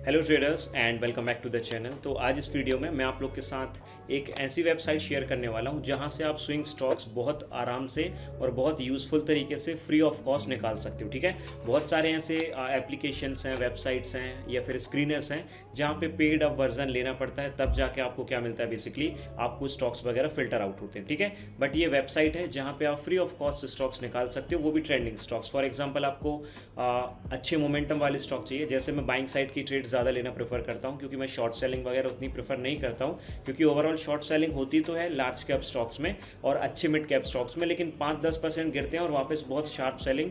Hello traders and welcome back to the channel. तो आज इस वीडियो में मैं आप लोग के साथ एक ऐसी वेबसाइट शेयर करने वाला हूं जहां से आप स्विंग स्टॉक्स बहुत आराम से और बहुत यूज़फुल तरीके से फ्री ऑफ कॉस्ट निकाल सकते हो। ठीक है, बहुत सारे ऐसे एप्लीकेशंस हैं, वेबसाइट्स हैं या फिर स्क्रीनर्स हैं जहां पे पेड अप वर्जन लेना पड़ता है, तब जाके आपको क्या मिलता है, बेसिकली आपको स्टॉक्स वगैरह फिल्टर आउट होते हैं। ठीक है, बट ये वेबसाइट है जहाँ पे आप फ्री ऑफ कॉस्ट स्टॉक्स निकाल सकते हो, वो भी ट्रेंडिंग स्टॉक्स। फॉर एग्जाम्पल आपको अच्छे मोमेंटम वाले स्टॉक चाहिए, जैसे मैं बाइंग साइड की ट्रेड ज़्यादा लेना प्रेफर करता हूँ क्योंकि मैं शॉर्ट सेलिंग वगैरह उतनी प्रेफर नहीं करता हूँ, क्योंकि ओवरऑल शॉर्ट सेलिंग होती तो है लार्ज कैप स्टॉक्स में और अच्छे मिड कैप स्टॉक्स में, लेकिन 5-10% गिरते हैं और वापस बहुत शार्प सेलिंग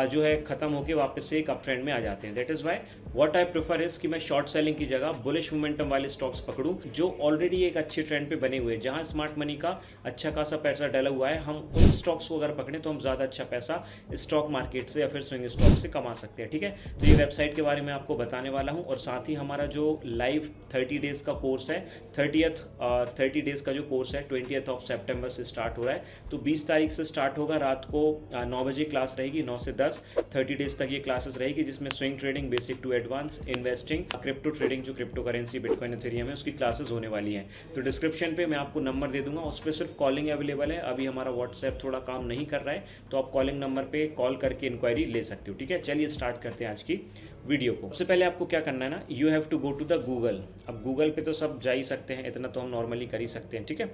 जो है खत्म होकर वापस से एक अप ट्रेंड में आ जाते हैं। That is why what I prefer is कि मैं शॉर्ट सेलिंग की जगह बुलिश मोमेंटम वाले स्टॉक्स पकड़ूं जो ऑलरेडी एक अच्छे ट्रेंड पे बने हुए हैं, जहां स्मार्ट मनी का अच्छा खासा पैसा डला हुआ है। हम उन स्टॉक्स को अगर पकड़ें तो हम ज़्यादा अच्छा पैसा स्टॉक मार्केट से या फिर स्विंग स्टॉक से कमा सकते हैं। ठीक है, तो ये वेबसाइट के बारे में आपको बताने वाला हूँ और साथ ही हमारा जो लाइव 30 डेज़ का कोर्स है, 30 डेज़ का जो कोर्स है 20th ऑफ सेप्टेम्बर से स्टार्ट हो रहा है। तो 20 तारीख से स्टार्ट होगा, रात को 9 बजे क्लास रहेगी, 9 से 10, 30 डेज़ तक ये क्लासेस रहेगी, जिसमें swing trading, basic to advance, investing, crypto trading जो क्रिप्टो करेंसी बिटकॉइन इथेरियम है उसकी क्लासेस होने वाली हैं। तो डिस्क्रिप्शन पे मैं आपको नंबर दे दूंगा, उस पर सिर्फ कॉलिंग अवेलेबल है। अभी हमारा व्हाट्सएप थोड़ा काम नहीं कर रहा है, तो आप कॉलिंग नंबर पे कॉल करके इंक्वायरी ले सकते हो। ठीक है, चलिए स्टार्ट करते हैं आज की वीडियो को। सबसे पहले आपको क्या करना है ना, you have to go to the Google. अब गूगल पे तो सब जा ही सकते हैं, इतना तो हम नॉर्मली कर ही सकते हैं। ठीक है,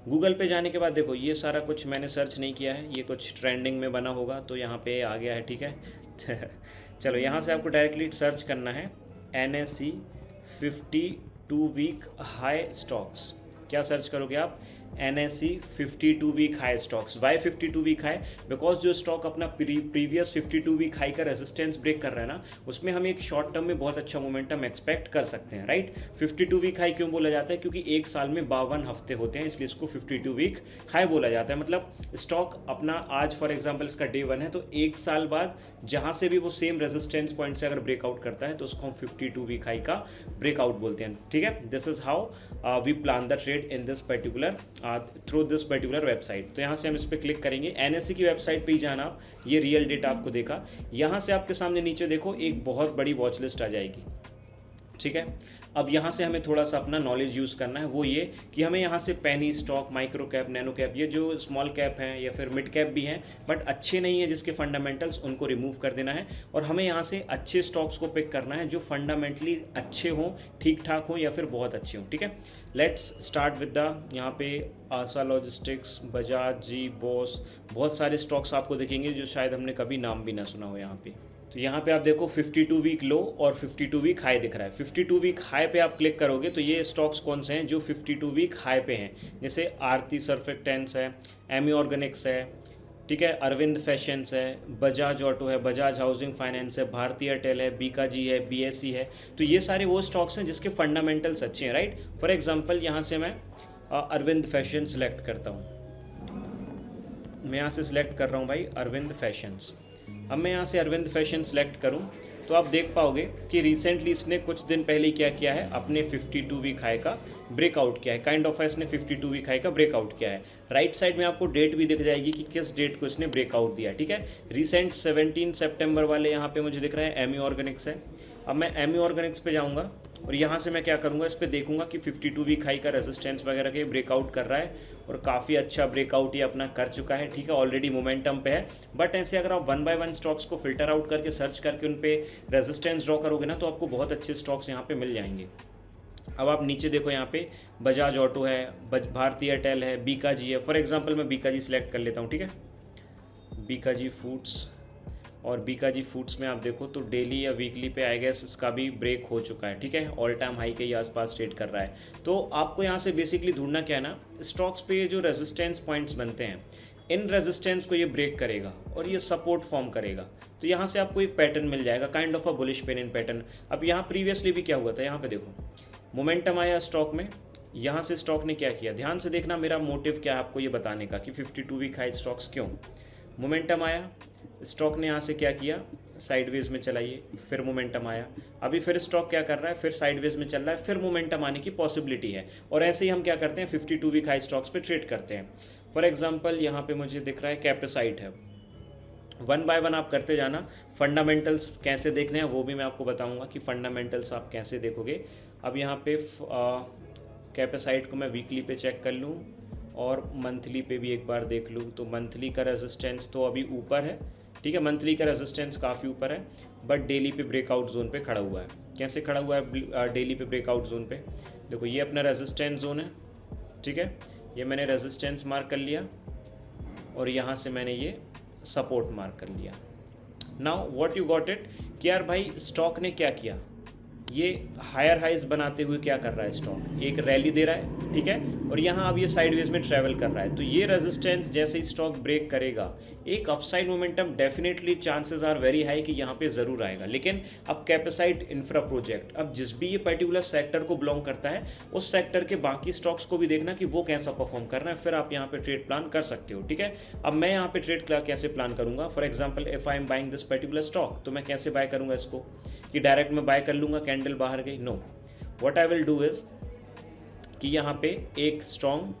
गूगल पे जाने के बाद देखो ये सारा कुछ मैंने सर्च नहीं किया है, ये कुछ ट्रेंडिंग में बना होगा तो यहाँ पे आ गया है। ठीक है चलो यहाँ से आपको डायरेक्टली सर्च करना है NSE 52 वीक हाई स्टॉक्स। क्या सर्च करोगे आप? NSE 52 week high stocks. Why 52 week high? Because जो स्टॉक अपना प्रीवियस 52 वीक हाई का रेजिस्टेंस ब्रेक कर रहा है ना, उसमें हम एक शॉर्ट टर्म में बहुत अच्छा मोमेंटम एक्सपेक्ट कर सकते हैं। राइट, 52 वीक हाई क्यों बोला जाता है? क्योंकि एक साल में 52 हफ्ते होते हैं, इसलिए इसको 52 वीक हाई बोला जाता है। मतलब स्टॉक अपना आज फॉर एग्जाम्पल इसका डे 1 है, तो एक साल बाद जहाँ से भी वो सेम रेजिस्टेंस पॉइंट से अगर ब्रेकआउट करता है तो उसको हम 52 वीक हाई का ब्रेकआउट बोलते हैं। ठीक है, this is how we plan the trade in this particular through this particular website. तो यहाँ से हम इस पर क्लिक करेंगे, NSE की वेबसाइट पे ही जाना आप। ये रियल डेटा आपको देखा, यहाँ से आपके सामने नीचे देखो एक बहुत बड़ी वॉच लिस्ट आ जाएगी। ठीक है, अब यहाँ से हमें थोड़ा सा अपना नॉलेज यूज़ करना है, वो ये कि हमें यहाँ से penny stock, micro cap, nano cap, ये जो स्मॉल कैप हैं या फिर मिड कैप भी हैं बट अच्छे नहीं है जिसके फंडामेंटल्स, उनको रिमूव कर देना है और हमें यहाँ से अच्छे स्टॉक्स को पिक करना है जो फंडामेंटली अच्छे हों, ठीक ठाक हों या फिर बहुत अच्छे हों। ठीक है, लेट्स स्टार्ट विद द यहाँ पे आशा लॉजिस्टिक्स, बजाज, जी, बॉस, बहुत सारे स्टॉक्स आपको दिखेंगे जो शायद हमने कभी नाम भी ना सुना हो यहाँ पे। तो यहाँ पे आप देखो 52 वीक लो और 52 वीक हाई दिख रहा है। 52 वीक हाई पे आप क्लिक करोगे तो ये स्टॉक्स कौन से हैं जो 52 वीक हाई पे हैं, जैसे आरती सर्फेक्टेंट्स है, एमी ऑर्गेनिक्स है, ठीक है, अरविंद फैशंस है, बजाज ऑटो है, बजाज हाउसिंग फाइनेंस है, भारती एयरटेल है, बीकाजी है, BSE है। तो ये सारे वो स्टॉक्स हैं जिसके फंडामेंटल्स अच्छे हैं। राइट, फॉर एग्जाम्पल यहाँ से मैं अरविंद फैशन सेलेक्ट करता हूँ, मैं यहाँ से सिलेक्ट कर रहा हूँ भाई अरविंद फैशंस। अब मैं यहाँ से अरविंद फैशन सेलेक्ट करूँ तो आप देख पाओगे कि रिसेंटली इसने कुछ दिन पहले क्या किया है, अपने 52 वीक हाई का ब्रेकआउट किया है। काइंड ऑफ इसने 52 वीक हाई का ब्रेकआउट किया है। राइट साइड में आपको डेट भी दिख जाएगी कि किस डेट को इसने ब्रेकआउट दिया। ठीक है, रिसेंट 17 सितंबर वाले यहाँ पे मुझे दिख रहा है एमी ऑर्गेनिक्स है। अब मैं एमी ऑर्गेनिक्स पे जाऊँगा और यहाँ से मैं क्या करूँगा, इस पर देखूंगा कि 52 वीक हाई का रेजिस्टेंस वगैरह के ब्रेकआउट कर रहा है और काफ़ी अच्छा ब्रेकआउट ये अपना कर चुका है। ठीक है, ऑलरेडी मोमेंटम पे है। बट ऐसे अगर आप 1 बाय 1 स्टॉक्स को फिल्टर आउट करके सर्च करके उन पे रेजिस्टेंस ड्रॉ करोगे ना, तो आपको बहुत अच्छे स्टॉक्स यहाँ पे मिल जाएंगे। अब आप नीचे देखो, यहाँ पे बजाज ऑटो है, भारती एयरटेल है, बीकाजी है। फॉर एग्जाम्पल मैं बीकाजी सिलेक्ट कर लेता हूँ। ठीक है, बीकाजी फूड्स, और बीकाजी फूड्स में आप देखो तो डेली या वीकली पे आई गेस इसका भी ब्रेक हो चुका है। ठीक है, ऑल टाइम हाई के आसपास ट्रेड कर रहा है। तो आपको यहाँ से बेसिकली ढूंढना क्या है ना, स्टॉक्स पे जो रेजिस्टेंस पॉइंट्स बनते हैं, इन रेजिस्टेंस को ये ब्रेक करेगा और ये सपोर्ट फॉर्म करेगा। तो यहाँ से आपको एक पैटर्न मिल जाएगा, kind of a bullish pain in pattern. अब यहाँ प्रीवियसली भी क्या हुआ था, यहाँ पे देखो मोमेंटम आया स्टॉक में, यहाँ से स्टॉक ने क्या किया, ध्यान से देखना, मेरा मोटिव क्या है आपको ये बताने का कि 52 वीक हाई स्टॉक्स क्यों। मोमेंटम आया, स्टॉक ने यहाँ से क्या किया, साइडवेज में चलाइए, फिर मोमेंटम आया, अभी फिर स्टॉक क्या कर रहा है, फिर साइडवेज में चल रहा है, फिर मोमेंटम आने की पॉसिबिलिटी है। और ऐसे ही हम क्या करते हैं, 52 वीक हाई स्टॉक्स पे ट्रेड करते हैं। फॉर एग्जांपल यहाँ पे मुझे दिख रहा है कैपेसाइट है, वन बाय वन आप करते जाना। फंडामेंटल्स कैसे देखने हैं वो भी मैं आपको बताऊंगा कि फंडामेंटल्स आप कैसे देखोगे। अब यहाँ पे कैपेसाइट को मैं वीकली पे चेक कर लूँ और मंथली पे भी एक बार देख लूँ। तो मंथली का रेजिस्टेंस तो अभी ऊपर है, ठीक है, मंथली का रेजिस्टेंस काफ़ी ऊपर है, बट डेली पे ब्रेकआउट जोन पे खड़ा हुआ है। कैसे खड़ा हुआ है डेली पे ब्रेकआउट जोन पे? देखो ये अपना रेजिस्टेंस जोन है, ठीक है, ये मैंने रेजिस्टेंस मार्क कर लिया और यहाँ से मैंने ये सपोर्ट मार्क कर लिया। Now what you got it कि यार भाई स्टॉक ने क्या किया, ये हायर हाइज बनाते हुए क्या कर रहा है, स्टॉक एक रैली दे रहा है, ठीक है, और यहाँ अब ये साइडवेज में ट्रैवल कर रहा है। तो ये रेजिस्टेंस जैसे ही स्टॉक ब्रेक करेगा, एक upside momentum definitely chances are very high कि यहाँ पे ज़रूर आएगा। लेकिन अब कैपेसाइट इंफ्रा प्रोजेक्ट, अब जिस भी ये पर्टिकुलर सेक्टर को बिलोंग करता है उस सेक्टर के बाकी स्टॉक्स को भी देखना कि वो कैसा परफॉर्म कर रहा है, फिर आप यहाँ पे ट्रेड प्लान कर सकते हो, ठीक है। अब मैं यहाँ पे ट्रेड कैसे प्लान करूँगा? For example if I am buying this particular stock, तो मैं कैसे बाय करूँगा इसको कि डायरेक्ट मैं बाय कर लूँगा, कैंडल बाहर गई? No, what I will do is कि यहाँ पे एक स्ट्रॉन्ग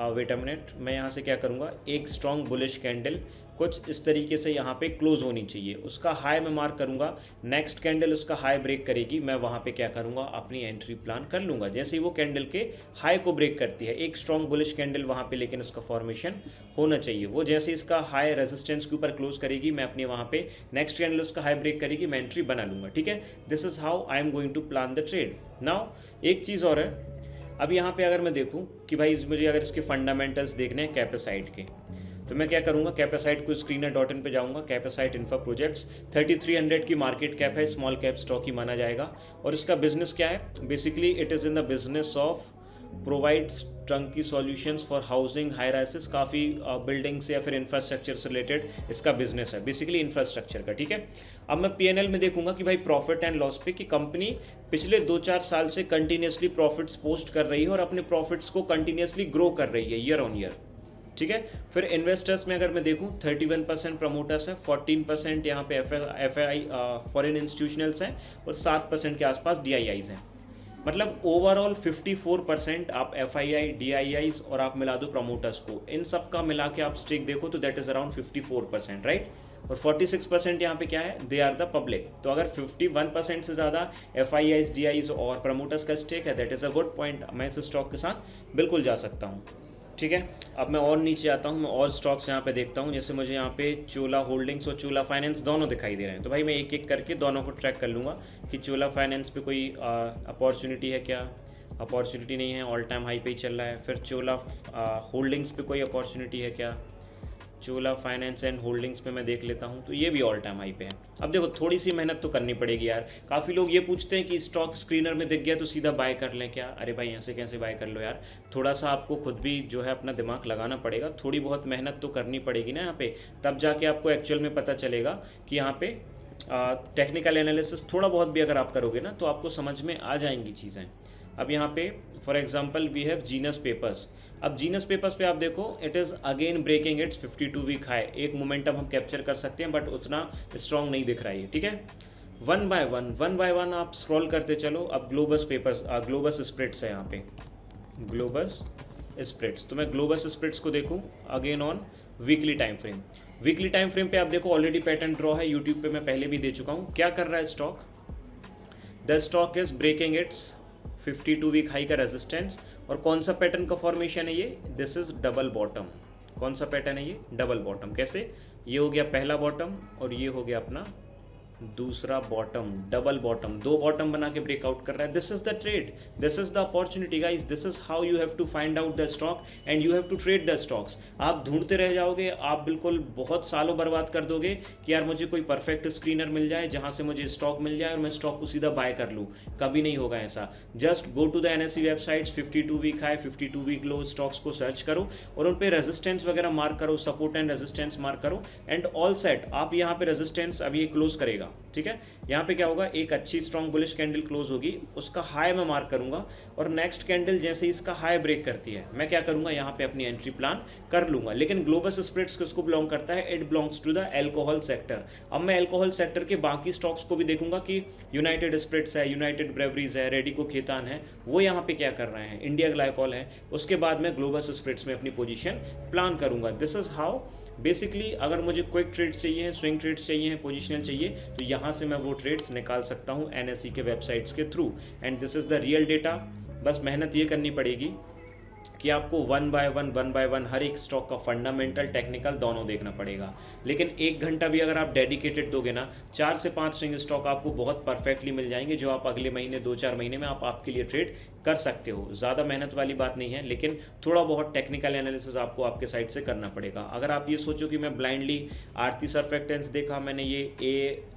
वेट अ मिनट, मैं यहाँ से क्या करूँगा, एक स्ट्रॉन्ग बुलिश कैंडल कुछ इस तरीके से यहाँ पे क्लोज होनी चाहिए, उसका हाई मैं मार्क करूँगा, नेक्स्ट कैंडल उसका हाई ब्रेक करेगी, मैं वहाँ पे क्या करूँगा, अपनी एंट्री प्लान कर लूँगा जैसे ही वो कैंडल के हाई को ब्रेक करती है। एक स्ट्रॉन्ग बुलिश कैंडल वहाँ पे लेकिन उसका फॉर्मेशन होना चाहिए, वो जैसे इसका हाई रेजिस्टेंस के ऊपर क्लोज करेगी, मैं अपनी वहाँ पे नेक्स्ट कैंडल उसका हाई ब्रेक करेगी, मैं एंट्री बना लूँगा, ठीक है। This is how I am going to plan the trade. Now एक चीज़ और है, अब यहाँ पे अगर मैं देखूँ कि भाई मुझे अगर इसके फंडामेंटल्स देखने हैं कैपेसाइट के, तो मैं क्या करूँगा, कैपेसाइट को screener.in पे जाऊँगा, कैपेसाइट इंफ्रा प्रोजेक्ट्स 3300 की मार्केट कैप है, स्मॉल कैप स्टॉक ही माना जाएगा। और इसका बिजनेस क्या है? Basically it is in the business of provides turnkey solutions for housing, high rises, काफ़ी बिल्डिंग से या फिर इंफ्रास्ट्रक्चर से रिलेटेड इसका बिजनेस है, बेसिकली इंफ्रास्ट्रक्चर का, ठीक है। अब मैं P&L में देखूंगा कि भाई प्रॉफिट एंड लॉस पे कि कंपनी पिछले 2-4 साल से कंटिन्यूसली प्रॉफिट्स पोस्ट कर रही है और अपने प्रॉफिट्स को कंटिन्यूसली ग्रो कर रही है ईयर ऑन ईयर, ठीक है। फिर इन्वेस्टर्स में अगर मैं देखूं 31% प्रमोटर्स है, 14% यहाँ पे FII फॉरेन इंस्टीट्यूशनल्स हैं और 7% के आसपास DIIs हैं। मतलब ओवरऑल 54% आप FII, DIIs और आप मिला दो प्रमोटर्स को, इन सब का मिला के आप स्टेक देखो तो दैट इज अराउंड 54%, राइट। और 46% यहाँ पे क्या है, दे आर द पब्लिक। तो अगर 51% से ज़्यादा FIIs, DIIs और प्रमोटर्स का स्टेक है, that is a good point, मैं इस स्टॉक के साथ बिल्कुल जा सकता हूँ, ठीक है। अब मैं और नीचे आता हूँ, मैं और स्टॉक्स यहाँ पे देखता हूँ, जैसे मुझे यहाँ पे चोला होल्डिंग्स और चोला फाइनेंस दोनों दिखाई दे रहे हैं। तो भाई मैं एक एक करके दोनों को ट्रैक कर लूँगा कि चोला फाइनेंस पे कोई अपॉर्चुनिटी है क्या, अपॉर्चुनिटी नहीं है, ऑल टाइम हाई पे ही चल रहा है। फिर चोला होल्डिंग्स पे कोई अपॉर्चुनिटी है क्या, चोला फाइनेंस एंड होल्डिंग्स पे मैं देख लेता हूँ, तो ये भी ऑल टाइम हाई पे है। अब देखो थोड़ी सी मेहनत तो करनी पड़ेगी यार। काफ़ी लोग ये पूछते हैं कि स्टॉक स्क्रीनर में दिख गया तो सीधा बाय कर लें क्या? अरे भाई ऐसे कैसे बाय कर लो यार, थोड़ा सा आपको खुद भी जो है अपना दिमाग लगाना पड़ेगा, थोड़ी बहुत मेहनत तो करनी पड़ेगी ना यहाँ पे, तब जाके आपको एक्चुअल में पता चलेगा कि यहाँ पे टेक्निकल एनालिसिस थोड़ा बहुत भी अगर आप करोगे ना तो आपको समझ में आ जाएंगी चीज़ें। अब यहाँ पे for example we have Genus Papers. अब जीनस पेपर्स पे आप देखो it is again breaking its 52 week high, एक मोमेंटम हम कैप्चर कर सकते हैं बट उतना स्ट्रॉन्ग नहीं दिख रहा है, ठीक है। वन बाय वन आप स्क्रॉल करते चलो। अब ग्लोबस पेपर्स, ग्लोबस स्प्रेड्स है यहाँ पे, ग्लोबस स्प्रेड्स। तो मैं ग्लोबस स्प्रेड्स को देखूँ again on weekly time frame. Weekly time frame पे आप देखो ऑलरेडी पैटर्न ड्रॉ है, यूट्यूब पे मैं पहले भी दे चुका हूँ। क्या कर रहा है stock? The stock is breaking its 52 week high का रेजिस्टेंस। और कौन सा पैटर्न का फॉर्मेशन है ये? This is double bottom. कौन सा पैटर्न है ये? Double bottom. कैसे? ये हो गया पहला बॉटम और ये हो गया अपना दूसरा बॉटम, डबल बॉटम, दो बॉटम बना के ब्रेकआउट कर रहा है। This is the trade, this is the opportunity guys, this is how you have to find out the stock and you have to trade the stocks. आप ढूंढते रह जाओगे, आप बिल्कुल बहुत सालों बर्बाद कर दोगे कि यार मुझे कोई परफेक्ट स्क्रीनर मिल जाए जहां से मुझे स्टॉक मिल जाए और मैं स्टॉक को सीधा बाय कर लूँ। कभी नहीं होगा ऐसा। Just go to the NSE websites, 52 week high, 52 week low stocks को सर्च करो और उन पर रेजिस्टेंस वगैरह मार्क करो, सपोर्ट एंड रेजिस्टेंस मार्क करो एंड ऑल सेट। आप यहाँ पे रेजिस्टेंस अभी ये क्लोज करेगा, ठीक है। यहाँ पे क्या होगा, एक अच्छी स्ट्रॉन्ग बुलिश कैंडल क्लोज होगी, उसका हाई मैं मार्क करूंगा और नेक्स्ट कैंडल जैसे इसका हाई ब्रेक करती है मैं क्या करूंगा, यहाँ पे अपनी एंट्री प्लान कर लूंगा। लेकिन ग्लोबस स्प्रेड्स किसको बिलोंग करता है? It belongs to the alcohol sector. अब मैं अल्कोहल सेक्टर के बाकी स्टॉक्स को भी देखूंगा कि यूनाइटेड स्प्रिट्स है, यूनाइटेड ब्रेवरीज है, रेडिको खेतान है, वो यहाँ पे क्या कर रहे हैं, इंडिया ग्लाइकोल है। उसके बाद मैं ग्लोबस स्प्रेड्स में अपनी पोजीशन प्लान करूंगा। दिस इज हाउ बेसिकली अगर मुझे क्विक ट्रेड्स चाहिए हैं, स्विंग ट्रेड्स चाहिए हैं, पोजिशनल चाहिए, तो यहाँ से मैं वो ट्रेड्स निकाल सकता हूँ NSE के वेबसाइट्स के through. And this is the real data. बस मेहनत ये करनी पड़ेगी कि आपको वन बाय वन हर एक स्टॉक का फंडामेंटल, टेक्निकल दोनों देखना पड़ेगा। लेकिन 1 घंटा भी अगर आप डेडिकेटेड दोगे ना, 4 से 5 स्विंग स्टॉक आपको बहुत परफेक्टली मिल जाएंगे, जो आप अगले महीने 2-4 महीने में आप आपके लिए ट्रेड कर सकते हो। ज़्यादा मेहनत वाली बात नहीं है, लेकिन थोड़ा बहुत टेक्निकल एनालिसिस आपको आपके साइड से करना पड़ेगा। अगर आप ये सोचो कि मैं ब्लाइंडली आरती सर्फेक्टेंट्स देखा, मैंने ये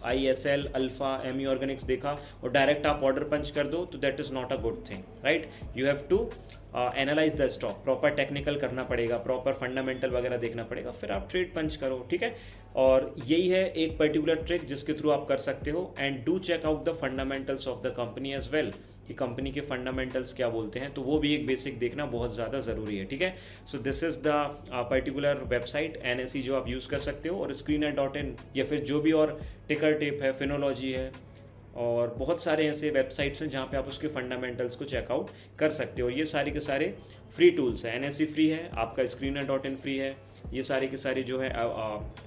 AISL, अल्फा, एमी ऑर्गेनिक्स देखा और डायरेक्ट आप ऑर्डर पंच कर दो, तो that is not a good thing, right. You have to analyse the stock, proper technical करना पड़ेगा, प्रॉपर फंडामेंटल वगैरह देखना पड़ेगा, फिर आप ट्रेड पंच करो, ठीक है। और यही है एक पर्टिकुलर ट्रिक जिसके थ्रू आप कर सकते हो। And do check out the fundamentals of the company as well, कि कंपनी के फंडामेंटल्स क्या बोलते हैं, तो वो भी एक बेसिक देखना बहुत ज़्यादा ज़रूरी है, ठीक है। So this is the particular website NSE जो आप यूज़ कर सकते हो, और Screener.in या फिर जो भी और टिकर टेप है, फिनोलॉजी है, और बहुत सारे ऐसे वेबसाइट्स हैं जहाँ पे आप उसके फंडामेंटल्स को चेकआउट कर सकते हो। और ये सारे के सारे फ्री टूल्स हैं। NSE फ्री है, आपका Screener.in फ्री है, ये सारे के सारे जो है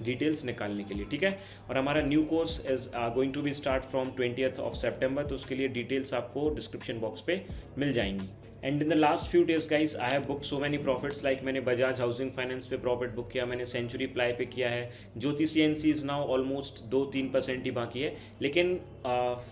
डिटेल्स निकालने के लिए, ठीक है। और हमारा new course is going to be start from 20th September, तो उसके लिए डिटेल्स आपको डिस्क्रिप्शन बॉक्स पे मिल जाएंगी। And in the last few days guys I have book so many profits, like मैंने बजाज हाउसिंग फाइनेंस पे प्रॉफिट बुक किया, मैंने सेंचुरी प्लाई पे किया है, ज्योति CNC इज नाउ ऑलमोस्ट 2-3% ही बाकी है। लेकिन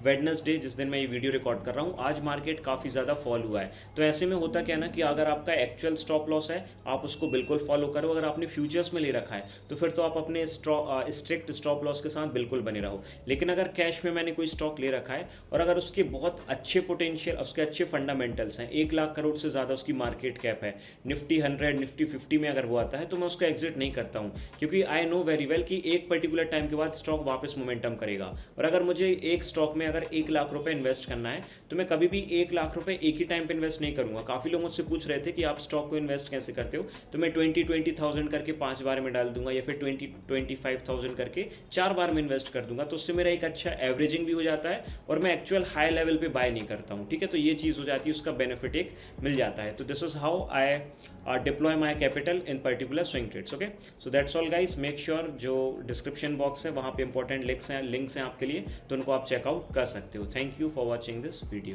वेडनेसडे जिस दिन मैं ये वीडियो रिकॉर्ड कर रहा हूँ, आज मार्केट काफ़ी ज़्यादा फॉल हुआ है। तो ऐसे में होता क्या ना कि अगर आपका एक्चुअल स्टॉप लॉस है, आप उसको बिल्कुल फॉलो करो। अगर आपने फ्यूचर्स में ले रखा है तो फिर तो आप अपने स्ट्रिक्ट स्टॉप लॉस के साथ बिल्कुल बने रहो। लेकिन अगर कैश में मैंने कोई स्टॉक ले रखा है और अगर उसके बहुत अच्छे पोटेंशियल, उसके अच्छे फंडामेंटल्स हैं, 1 लाख करोड़ से ज़्यादा उसकी मार्केट कैप है, निफ्टी 100, निफ्टी 50 में अगर वो आता है, तो मैं उसका एग्जिट नहीं करता हूँ, क्योंकि आई नो वेरी वेल कि एक पर्टिकुलर टाइम के बाद स्टॉक वापस मोमेंटम करेगा। और अगर मुझे एक स्टॉक में अगर 1 लाख रुपए इन्वेस्ट करना है, तो मैं कभी भी 1 लाख रुपए एक ही टाइम पे इन्वेस्ट नहीं करूंगा। काफ़ी लोग मुझसे पूछ रहे थे कि आप स्टॉक को इन्वेस्ट कैसे करते हो, तो मैं 20,000 करके 5 बार में डाल दूंगा, या फिर 25,000 करके 4 बार में इन्वेस्ट कर दूंगा। तो उससे मेरा एक अच्छा एवरेजिंग भी हो जाता है और मैं एक्चुअल हाई लेवल पे बाय नहीं करता हूँ, ठीक है। तो ये चीज़ हो जाती है, उसका बेनिफिट एक मिल जाता है। तो this is how I deploy my capital in particular swing trades, okay. So that's all guys, make sure जो डिस्क्रिप्शन बॉक्स है वहाँ पे इंपॉर्टेंट लिंक्स हैं आपके लिए, तो उनको आप चेकआउट कर सकते हो। Thank you for watching this video.